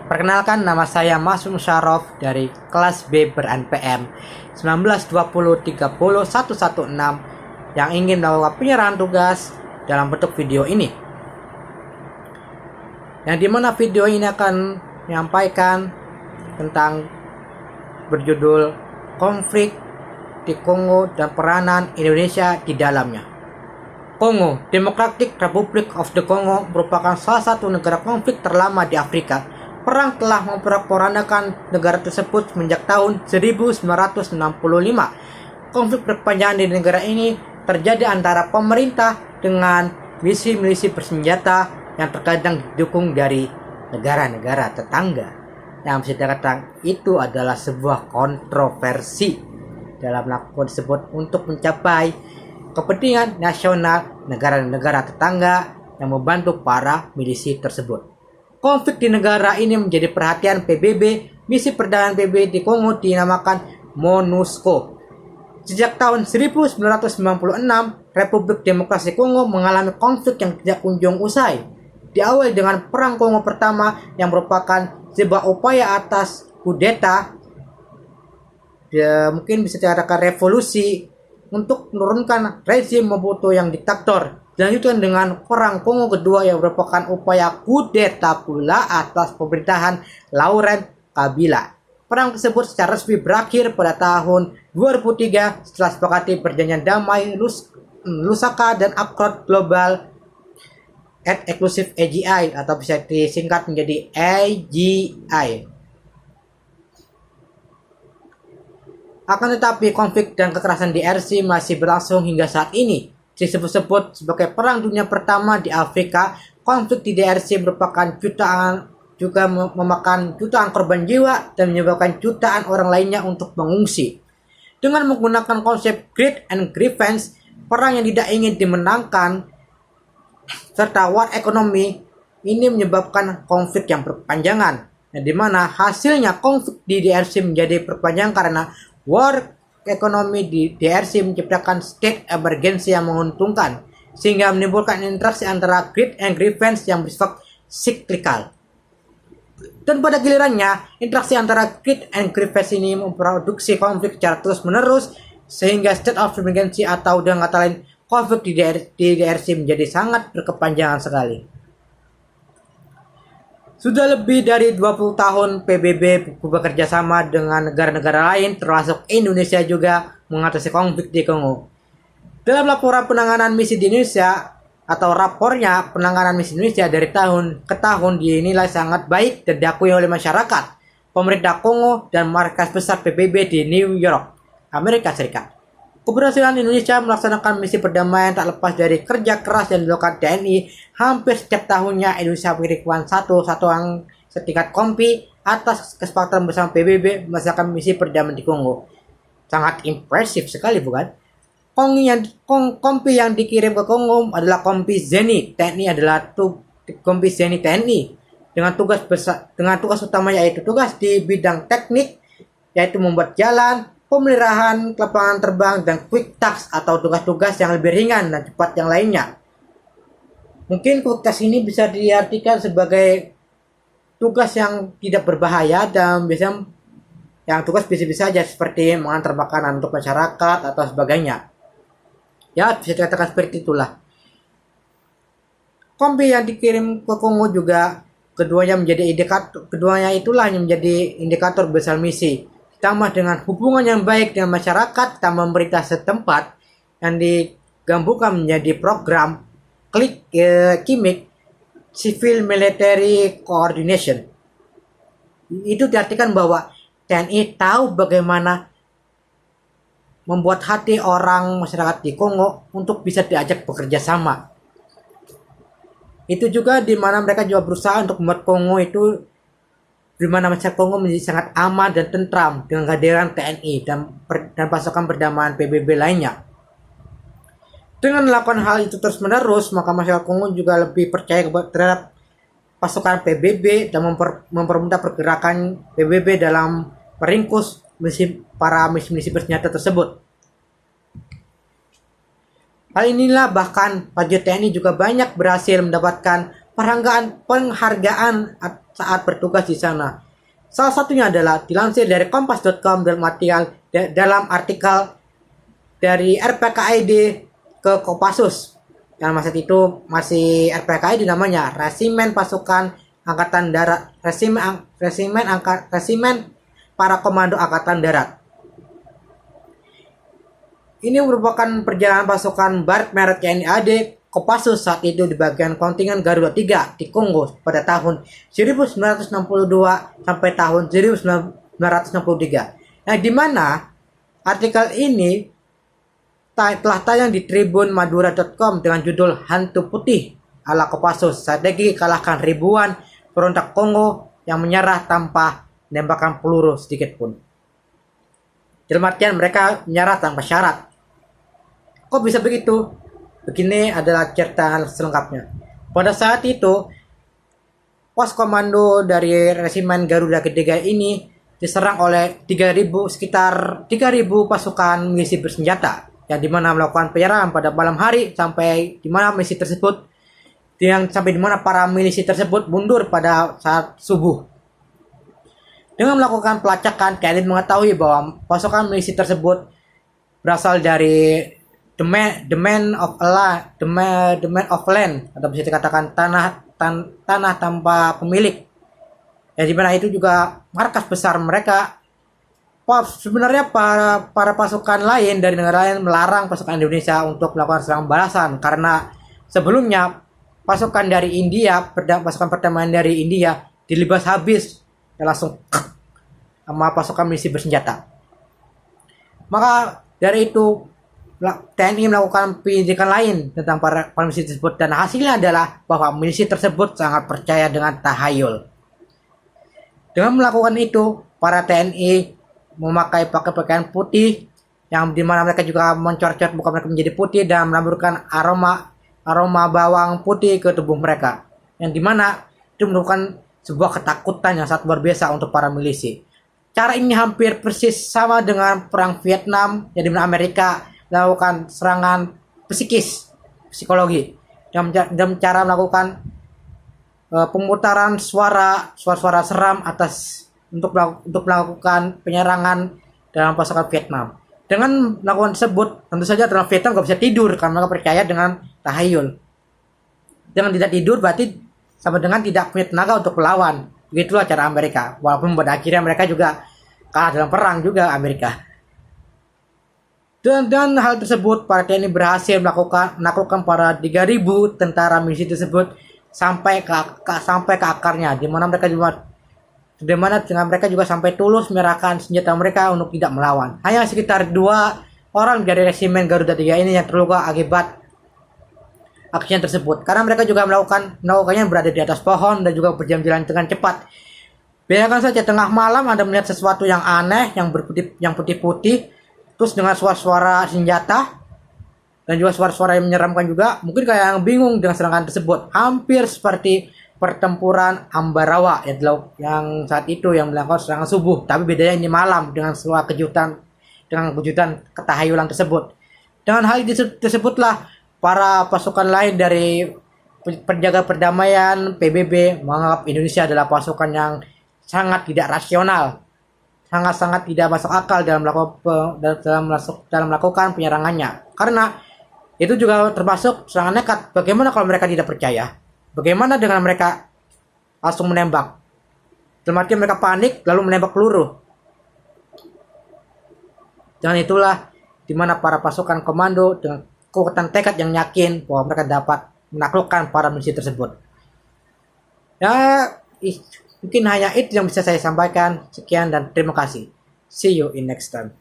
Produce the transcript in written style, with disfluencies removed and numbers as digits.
Perkenalkan, nama saya Mas Musyarof dari kelas B ber-NPM 1920301116 yang ingin melakukan penyerahan tugas dalam bentuk video ini. Yang dimana video ini akan menyampaikan tentang berjudul konflik di Kongo dan peranan Indonesia di dalamnya. Kongo, Democratic Republic of the Congo merupakan salah satu negara konflik terlama di Afrika. Perang telah memporak-porandakan negara tersebut semenjak tahun 1965. Konflik berkepanjangan di negara ini terjadi antara pemerintah dengan milisi-milisi bersenjata yang terkadang didukung dari negara-negara tetangga. Yang bisa dikatakan itu adalah sebuah kontroversi dalam lakukan tersebut untuk mencapai kepentingan nasional negara-negara tetangga yang membantu para milisi tersebut. Konflik di negara ini menjadi perhatian PBB. Misi perdamaian PBB di Kongo dinamakan MONUSCO. Sejak tahun 1996, Republik Demokrasi Kongo mengalami konflik yang tidak kunjung usai. Diawali dengan Perang Kongo Pertama yang merupakan sebuah upaya atas kudeta, mungkin bisa dikatakan revolusi, untuk menurunkan rezim Mobutu yang diktator. Dilanjutkan dengan Perang Kongo Kedua yang merupakan upaya kudeta pula atas pemerintahan Laurent Kabila. Perang tersebut secara resmi berakhir pada tahun 2003 setelah sepakati perjanjian damai Lusaka dan Accord Global and Exclusive AGI atau bisa disingkat menjadi AGI. Akan tetapi konflik dan kekerasan di RC masih berlangsung hingga saat ini. Disebut-sebut sebagai Perang Dunia Pertama di Afrika, konflik di DRC merupakan memakan jutaan korban jiwa dan menyebabkan jutaan orang lainnya untuk mengungsi. Dengan menggunakan konsep greed and grievance, perang yang tidak ingin dimenangkan serta war ekonomi ini menyebabkan konflik yang berkepanjangan, di mana hasilnya konflik di DRC menjadi berpanjang karena war ekonomi di DRC menciptakan state emergency yang menguntungkan, sehingga menimbulkan interaksi antara greed and grievance yang bersifat cyclical. Dan pada gilirannya, interaksi antara greed and grievance ini memproduksi konflik secara terus-menerus, sehingga state of emergency atau dengan kata lain konflik di DRC menjadi sangat berkepanjangan sekali. Sudah lebih dari 20 tahun PBB bekerja sama dengan negara-negara lain termasuk Indonesia juga mengatasi konflik di Kongo. Dalam laporan penanganan misi di Indonesia atau rapornya penanganan misi Indonesia dari tahun ke tahun dinilai sangat baik dan diakui oleh masyarakat, pemerintah Kongo dan markas besar PBB di New York, Amerika Serikat. Keberhasilan Indonesia melaksanakan misi perdamaian tak lepas dari kerja keras yang dilakukan TNI. Hampir setiap tahunnya Indonesia mengirimkan satuan setingkat kompi atas kesepakatan bersama PBB melaksanakan misi perdamaian di Kongo. Sangat impresif sekali, bukan? Kompi yang dikirim ke Kongo adalah kompi Zeni. TNI adalah kompi Zeni TNI dengan tugas utama yaitu tugas di bidang teknik, yaitu membuat jalan, pemeliharahan lapangan terbang, dan quick task atau tugas-tugas yang lebih ringan dan cepat yang lainnya. Mungkin quick task ini bisa diartikan sebagai tugas yang tidak berbahaya dan biasanya yang tugas bisa-bisa saja seperti mengantar makanan untuk masyarakat atau sebagainya. Ya, bisa dikatakan seperti itulah. Kompi yang dikirim ke Kongo juga keduanya itulah yang menjadi indikator besar misi. Ditambah dengan hubungan yang baik dengan masyarakat dan pemerintah setempat yang digabungkan menjadi program KIMIC, Civil Military Coordination. Itu diartikan bahwa TNI tahu bagaimana membuat hati orang masyarakat di Kongo untuk bisa diajak bekerja sama. Itu juga di mana mereka juga berusaha untuk membuat Kongo itu di mana masyarakat Kongo menjadi sangat aman dan tentram dengan kehadiran TNI dan pasukan perdamaian PBB lainnya. Dengan melakukan hal itu terus-menerus, maka masyarakat Kongo juga lebih percaya terhadap pasukan PBB dan mempermudah pergerakan PBB dalam meringkus para misi bersenjata tersebut. Hal inilah bahkan prajurit TNI juga banyak berhasil mendapatkan penghargaan saat bertugas di sana. Salah satunya adalah dilansir dari kompas.com dalam artikel dari RPKID ke Kopassus. Yang masa itu masih RPKID namanya, Resimen Pasukan Angkatan Darat, Resimen para Komando Angkatan Darat. Ini merupakan perjalanan pasukan Barat merek TNI AD Kopassus saat itu di bagian kontingen Garuda 3 di Kongo pada tahun 1962 sampai tahun 1963. Nah, di mana artikel ini telah tayang di tribunmadura.com dengan judul Hantu Putih ala Kopassus, strategi kalahkan ribuan perontak Kongo yang menyerah tanpa menembakkan peluru sedikit pun. Dalam artian mereka menyerah tanpa syarat. Kok bisa begitu? Begini adalah cerita selengkapnya. Pada saat itu, pos komando dari Resimen Garuda Ketiga ini diserang oleh sekitar 3.000 pasukan milisi bersenjata yang dimana melakukan penyerangan pada malam hari sampai dimana para milisi tersebut mundur pada saat subuh. Dengan melakukan pelacakan, TNI mengetahui bahwa pasukan milisi tersebut berasal dari the man of land, atau bisa dikatakan tanah tanpa pemilik. Ya, dimana itu juga markas besar mereka. Sebenarnya para pasukan lain dari negara lain melarang pasukan Indonesia untuk melakukan serangan balasan karena sebelumnya pasukan dari India, pasukan pertamaan dari India dilibas habis dan langsung sama pasukan milisi bersenjata. Maka dari itu TNI melakukan penyelidikan lain tentang para milisi tersebut dan hasilnya adalah bahwa milisi tersebut sangat percaya dengan tahayul. Dengan melakukan itu, para TNI memakai pakaian putih yang dimana mereka juga mencor-cor muka mereka menjadi putih dan menaburkan aroma bawang putih ke tubuh mereka, yang dimana itu merupakan sebuah ketakutan yang sangat luar biasa untuk para milisi. Cara ini hampir persis sama dengan perang Vietnam, yang dimana Amerika melakukan serangan psikologi dan cara melakukan pemutaran suara seram untuk melakukan penyerangan dalam pasukan Vietnam. Dengan melakukan tersebut, tentu saja dalam Vietnam gak bisa tidur karena mereka percaya dengan tahayul. Dengan tidak tidur berarti sama dengan tidak punya tenaga untuk melawan. Begitulah cara Amerika. Walaupun pada akhirnya mereka juga kalah dalam perang juga Amerika. Dan hal tersebut, para TNI berhasil menaklukkan para 3.000 tentara milisi tersebut sampai ke akarnya, di mana mereka juga sampai tulus menyerahkan senjata mereka untuk tidak melawan. Hanya sekitar 2 orang dari Resimen Garuda 3 ini yang terluka akibat aksinya tersebut, karena mereka juga melakukannya berada di atas pohon dan juga berjalan dengan cepat. Bayangkan saja tengah malam Anda melihat sesuatu yang aneh, yang putih-putih, terus dengan suara-suara senjata dan juga suara-suara yang menyeramkan juga, mungkin kayak yang bingung dengan serangan tersebut. Hampir seperti pertempuran Ambarawa yang saat itu yang melakukan serangan subuh, tapi bedanya ini malam dengan sebuah kejutan ketahayulan tersebut. Dengan hal tersebutlah para pasukan lain dari penjaga perdamaian PBB menganggap Indonesia adalah pasukan yang sangat tidak rasional, sangat tidak masuk akal dalam melakukan penyerangannya. Karena itu juga termasuk serangan nekat. Bagaimana kalau mereka tidak percaya? Bagaimana dengan mereka langsung menembak? Dalam arti mereka panik lalu menembak peluru. Dan itulah dimana para pasukan komando dengan kekuatan tekad yang yakin bahwa mereka dapat menaklukkan para milisi tersebut. Ya, mungkin hanya itu yang bisa saya sampaikan. Sekian dan terima kasih. See you in next time.